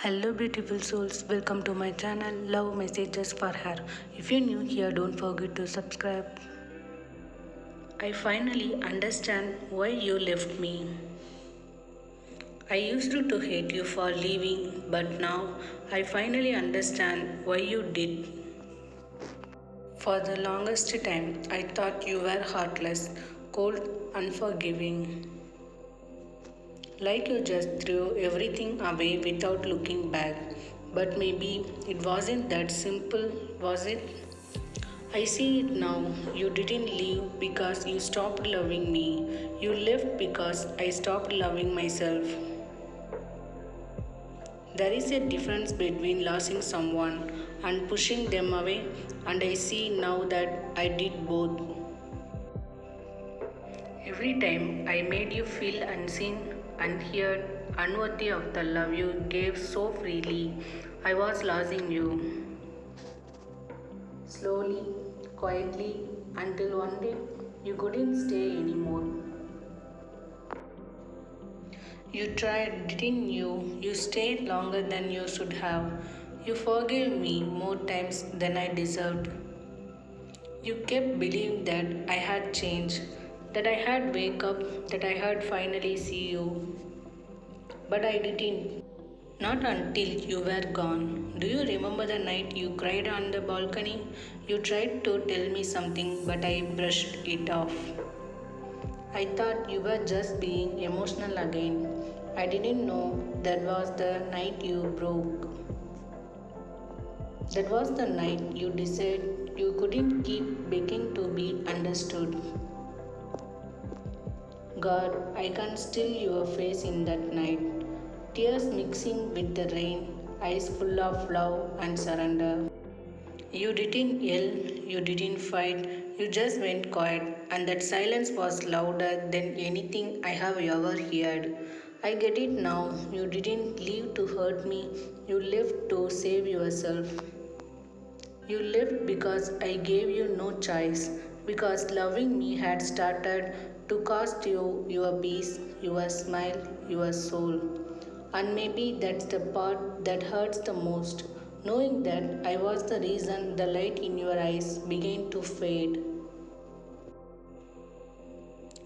Hello beautiful souls, welcome to my channel Love Messages for Her. If you're new here, don't forget to subscribe. I finally understand why you left me. I used to hate you for leaving, but now I finally understand why you did. For the longest time, I thought you were heartless, cold, unforgiving. Like you just threw everything away without looking back. But maybe it wasn't that simple, was it? I see it now. You didn't leave because you stopped loving me. You left because I stopped loving myself. There is a difference between losing someone and pushing them away, and I see now that I did both. Every time I made you feel unseen, unheard, unworthy of the love you gave so freely, I was losing you. Slowly, quietly, until one day you couldn't stay anymore. You tried, didn't you? You stayed longer than you should have. You forgave me more times than I deserved. You kept believing that I had changed, that I had wake up, that I had finally see you. But I didn't. Not until you were gone. Do you remember the night you cried on the balcony? You tried to tell me something, but I brushed it off. I thought you were just being emotional again. I didn't know that was the night you broke. That was the night you decided you couldn't keep begging to be understood. God, I can still your face in that night. Tears mixing with the rain, eyes full of love and surrender. You didn't yell, you didn't fight, you just went quiet, and that silence was louder than anything I have ever heard. I get it now. You didn't leave to hurt me, you left to save yourself. You left because I gave you no choice, because loving me had started to cost you your peace, your smile, your soul. And maybe that's the part that hurts the most, knowing that I was the reason the light in your eyes began to fade.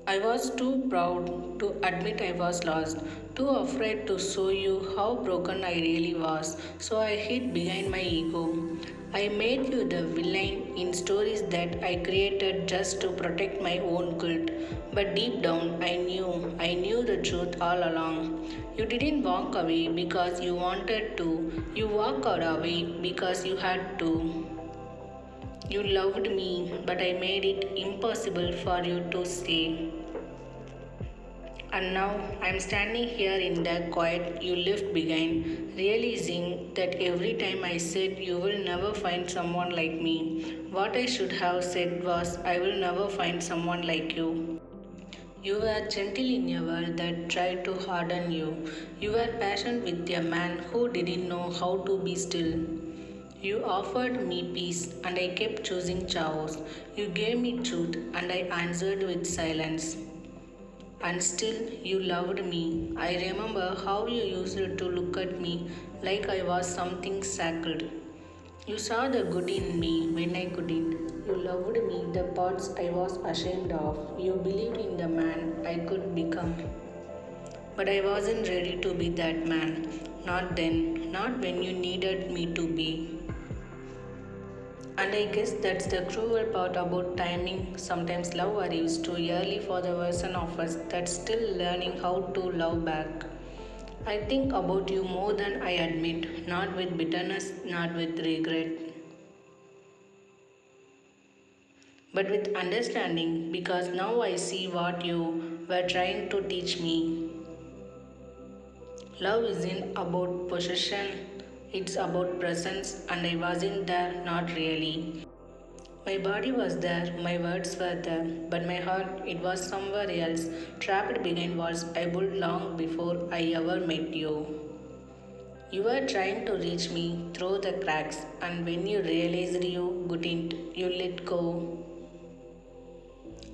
I was too proud to admit I was lost, too afraid to show you how broken I really was, so I hid behind my ego. I made you the villain in stories that I created just to protect my own guilt. But deep down, I knew the truth all along. You didn't walk away because you wanted to, you walked away because you had to. You loved me, but I made it impossible for you to stay. And now I'm standing here in the quiet you left behind, realizing that every time I said you will never find someone like me, what I should have said was I will never find someone like you. You were gentle in a world that tried to harden you. You were patient with a man who didn't know how to be still. You offered me peace and I kept choosing chaos. You gave me truth and I answered with silence. And still you loved me. I remember how you used to look at me like I was something sacred. You saw the good in me when I couldn't. You loved me the parts I was ashamed of. You believed in the man I could become. But I wasn't ready to be that man. Not then, not when you needed me to be. And I guess that's the cruel part about timing. Sometimes love arrives too early for the version of us that's still learning how to love back. I think about you more than I admit, not with bitterness, not with regret, but with understanding because now I see what you were trying to teach me. Love isn't about possession, it's about presence, and I wasn't there, not really. My body was there, my words were there, but my heart, it was somewhere else, trapped behind walls I built long before I ever met you. You were trying to reach me through the cracks, and when you realized you couldn't, you let go.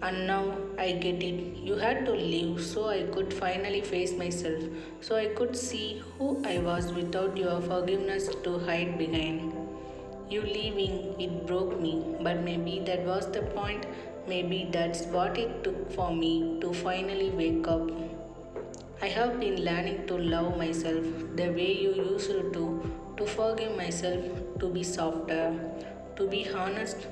And now I get it. You had to leave so I could finally face myself, so I could see who I was without your forgiveness to hide behind. You leaving, it broke me, but maybe that was the point. Maybe that's what it took for me to finally wake up. I have been learning to love myself the way you used to forgive myself, to be softer, to be honest,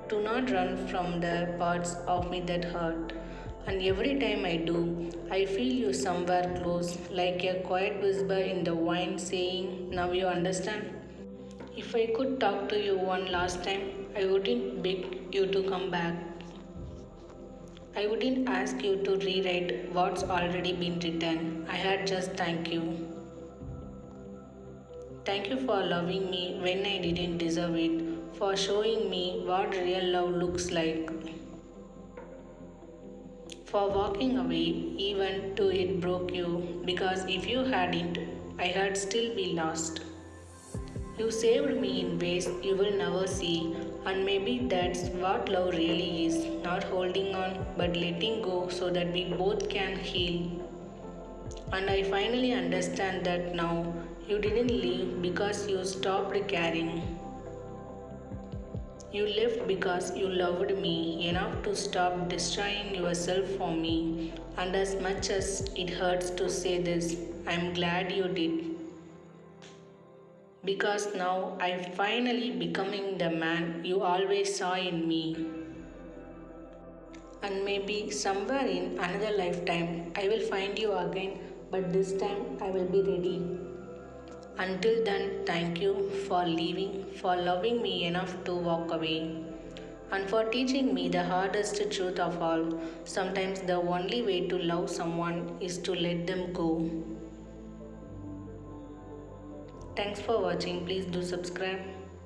to not run from the parts of me that hurt. And every time I do, I feel you somewhere close, like a quiet whisper in the wind saying, "Now you understand." If I could talk to you one last time, I wouldn't beg you to come back. I wouldn't ask you to rewrite what's already been written. I had just thank you. Thank you for loving me when I didn't deserve it, for showing me what real love looks like, for walking away even though it broke you, because if you hadn't, I had still be lost. You saved me in ways you will never see, and maybe that's what love really is, not holding on but letting go so that we both can heal. And I finally understand that now. You didn't leave because you stopped caring. You left because you loved me enough to stop destroying yourself for me. And as much as it hurts to say this, I'm glad you did. Because now I'm finally becoming the man you always saw in me. And maybe somewhere in another lifetime I will find you again, but this time I will be ready. Until then, thank you for leaving, for loving me enough to walk away, and for teaching me the hardest truth of all. Sometimes the only way to love someone is to let them go. Thanks for watching. Please do subscribe.